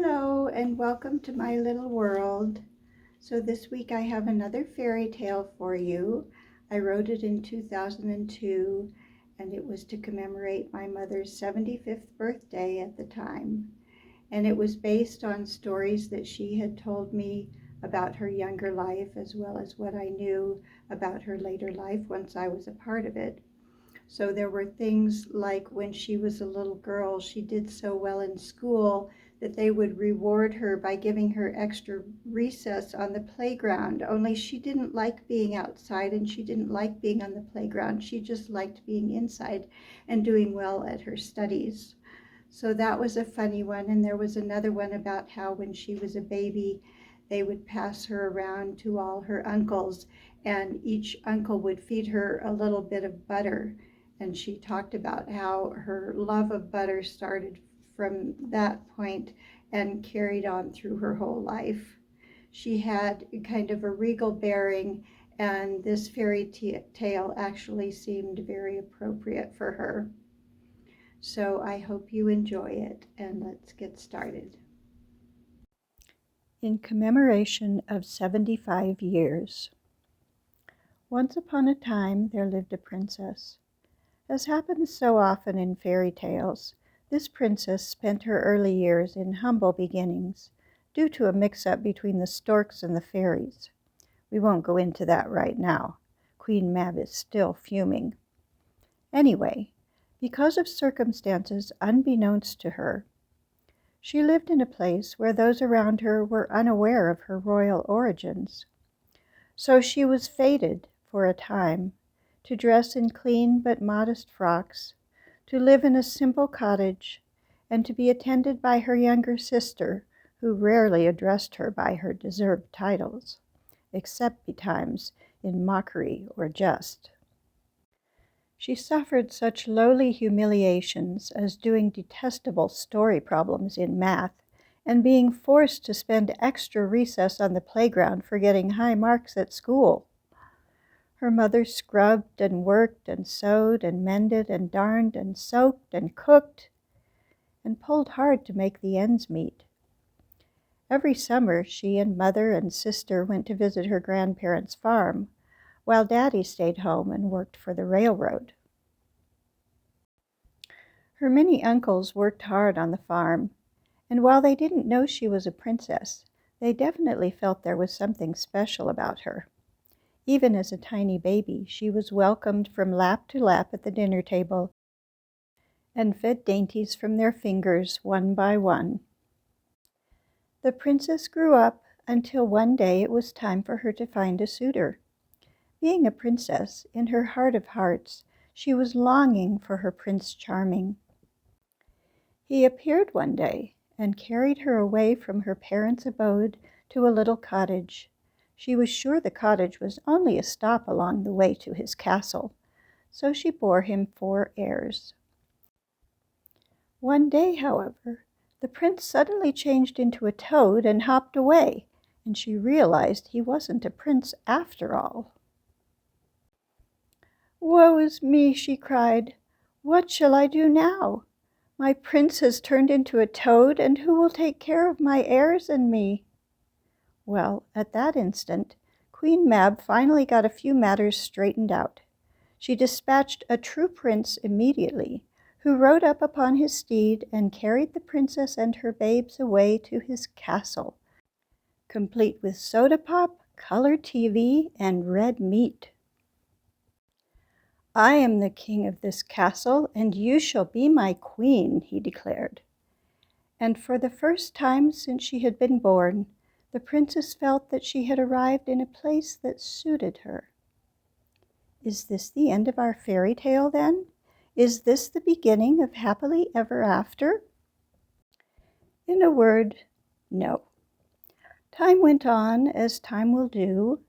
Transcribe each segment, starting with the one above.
Hello and welcome to my little world. So this week I have another fairy tale for you. I wrote it in 2002 and it was to commemorate my mother's 75th birthday at the time. And it was based on stories that she had told me about her younger life as well as what I knew about her later life once I was a part of it. So there were things like when she was a little girl, she did so well in school that they would reward her by giving her extra recess on the playground. Only she didn't like being outside and she didn't like being on the playground. She just liked being inside and doing well at her studies. So that was a funny one. And there was another one about how when she was a baby, they would pass her around to all her uncles, and each uncle would feed her a little bit of butter. And she talked about how her love of butter started from that point and carried on through her whole life. She had kind of a regal bearing, and this fairy tale actually seemed very appropriate for her. So I hope you enjoy it, and let's get started. In commemoration of 75 years. Once upon a time there lived a princess. As happens so often in fairy tales, this princess spent her early years in humble beginnings, due to a mix-up between the storks and the fairies. We won't go into that right now. Queen Mab is still fuming. Anyway, because of circumstances unbeknownst to her, she lived in a place where those around her were unaware of her royal origins. So she was fated, for a time, to dress in clean but modest frocks, to live in a simple cottage, and to be attended by her younger sister, who rarely addressed her by her deserved titles, except betimes in mockery or jest. She suffered such lowly humiliations as doing detestable story problems in math and being forced to spend extra recess on the playground for getting high marks at school. Her mother scrubbed and worked and sewed and mended and darned and soaked and cooked and pulled hard to make the ends meet. Every summer she and mother and sister went to visit her grandparents' farm, while Daddy stayed home and worked for the railroad. Her many uncles worked hard on the farm, and while they didn't know she was a princess, they definitely felt there was something special about her. Even as a tiny baby, she was welcomed from lap to lap at the dinner table and fed dainties from their fingers one by one. The princess grew up until one day it was time for her to find a suitor. Being a princess, in her heart of hearts, she was longing for her Prince Charming. He appeared one day and carried her away from her parents' abode to a little cottage. She was sure the cottage was only a stop along the way to his castle, so she bore him 4 heirs. One day, however, the prince suddenly changed into a toad and hopped away, and she realized he wasn't a prince after all. "Woe is me," she cried. "What shall I do now? My prince has turned into a toad, and who will take care of my heirs and me?" Well, at that instant, Queen Mab finally got a few matters straightened out. She dispatched a true prince immediately, who rode up upon his steed and carried the princess and her babes away to his castle, complete with soda pop, color TV, and red meat. "I am the king of this castle, and you shall be my queen," he declared. And for the first time since she had been born, the princess felt that she had arrived in a place that suited her. Is this the end of our fairy tale, then? Is this the beginning of happily ever after? In a word, no. Time went on, as time will do,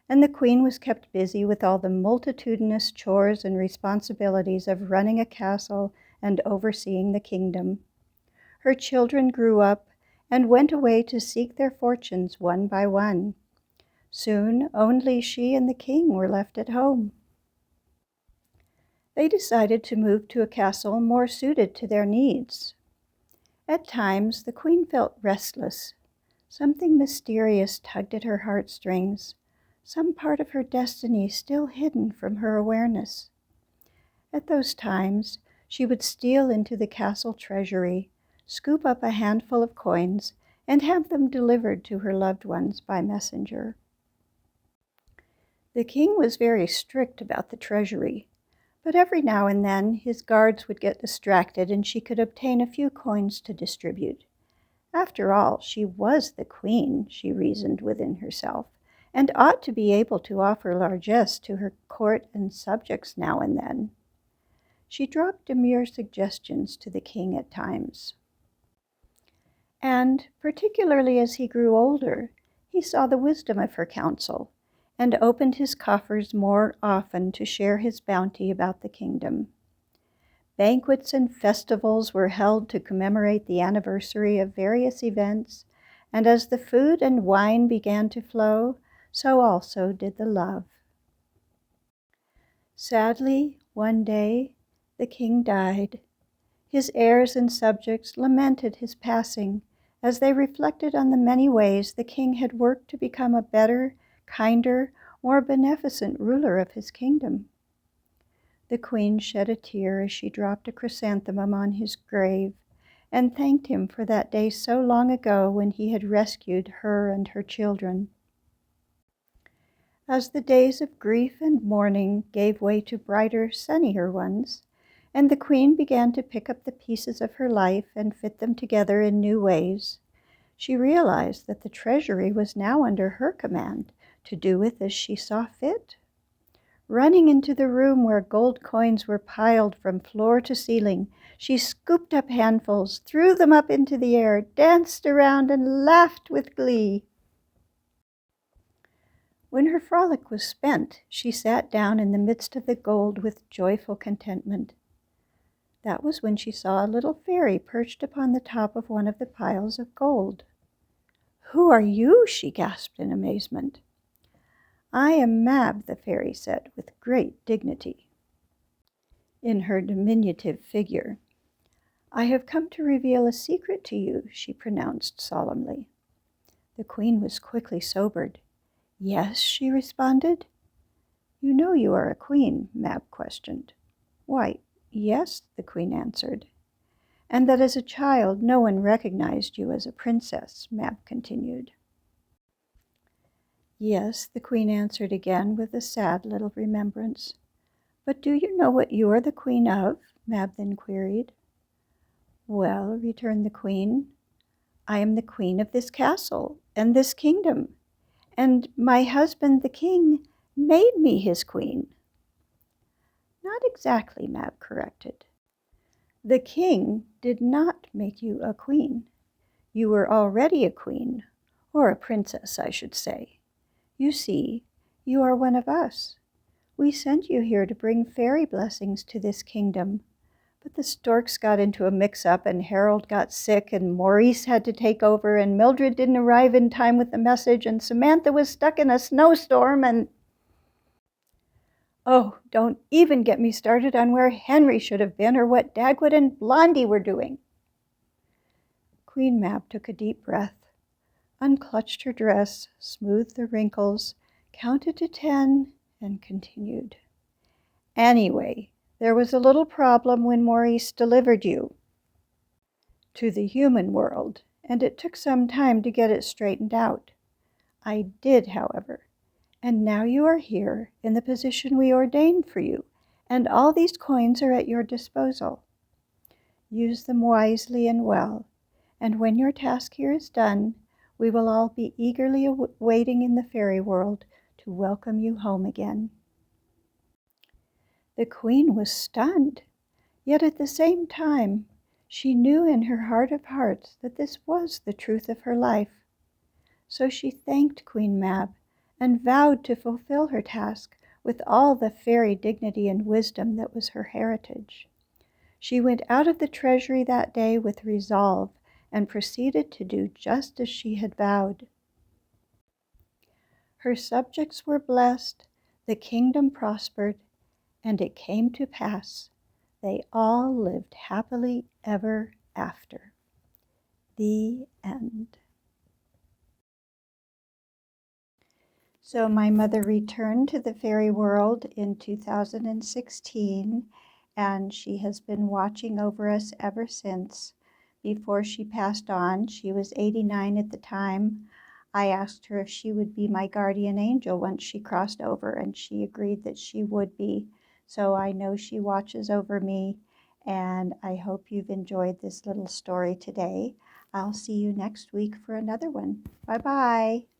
and the queen was kept busy with all the multitudinous chores and responsibilities of running a castle and overseeing the kingdom. Her children grew up and went away to seek their fortunes one by one. Soon only she and the king were left at home. They decided to move to a castle more suited to their needs. At times, the queen felt restless. Something mysterious tugged at her heartstrings, some part of her destiny still hidden from her awareness. At those times, she would steal into the castle treasury, scoop up a handful of coins, and have them delivered to her loved ones by messenger. The king was very strict about the treasury, but every now and then his guards would get distracted and she could obtain a few coins to distribute. After all, she was the queen, she reasoned within herself, and ought to be able to offer largesse to her court and subjects now and then. She dropped demure suggestions to the king at times. And, particularly as he grew older, he saw the wisdom of her counsel, and opened his coffers more often to share his bounty about the kingdom. Banquets and festivals were held to commemorate the anniversary of various events, and as the food and wine began to flow, so also did the love. Sadly, one day, the king died. His heirs and subjects lamented his passing as they reflected on the many ways the king had worked to become a better, kinder, more beneficent ruler of his kingdom. The queen shed a tear as she dropped a chrysanthemum on his grave and thanked him for that day so long ago when he had rescued her and her children. As the days of grief and mourning gave way to brighter, sunnier ones, and the queen began to pick up the pieces of her life and fit them together in new ways, she realized that the treasury was now under her command to do with as she saw fit. Running into the room where gold coins were piled from floor to ceiling, she scooped up handfuls, threw them up into the air, danced around, and laughed with glee. When her frolic was spent, she sat down in the midst of the gold with joyful contentment. That was when she saw a little fairy perched upon the top of one of the piles of gold. "Who are you?" she gasped in amazement. "I am Mab," the fairy said with great dignity in her diminutive figure. "I have come to reveal a secret to you," she pronounced solemnly. The queen was quickly sobered. "Yes," she responded. "You know you are a queen?" Mab questioned. "Why, yes," the queen answered. "And that as a child no one recognized you as a princess," Mab continued. "Yes," the queen answered again with a sad little remembrance. "But do you know what you are the queen of?" Mab then queried. "Well," returned the queen, "I am the queen of this castle and this kingdom, and my husband the king made me his queen." "Not exactly," Mab corrected. "The king did not make you a queen. You were already a queen, or a princess, I should say. You see, you are one of us. We sent you here to bring fairy blessings to this kingdom, but the storks got into a mix-up and Harold got sick and Maurice had to take over and Mildred didn't arrive in time with the message and Samantha was stuck in a snowstorm and—" "Oh, don't even get me started on where Henry should have been or what Dagwood and Blondie were doing." Queen Mab took a deep breath, unclutched her dress, smoothed the wrinkles, counted to 10, and continued. "Anyway, there was a little problem when Maurice delivered you to the human world, and it took some time to get it straightened out. I did, however, and now you are here in the position we ordained for you, and all these coins are at your disposal. Use them wisely and well, and when your task here is done, we will all be eagerly waiting in the fairy world to welcome you home again." The queen was stunned, yet at the same time, she knew in her heart of hearts that this was the truth of her life. So she thanked Queen Mab and vowed to fulfill her task with all the fairy dignity and wisdom that was her heritage. She went out of the treasury that day with resolve and proceeded to do just as she had vowed. Her subjects were blessed, the kingdom prospered, and it came to pass. They all lived happily ever after. The end. So my mother returned to the fairy world in 2016, and she has been watching over us ever since. Before she passed on, she was 89 at the time. I asked her if she would be my guardian angel once she crossed over, and she agreed that she would be. So I know she watches over me, and I hope you've enjoyed this little story today. I'll see you next week for another one. Bye-bye.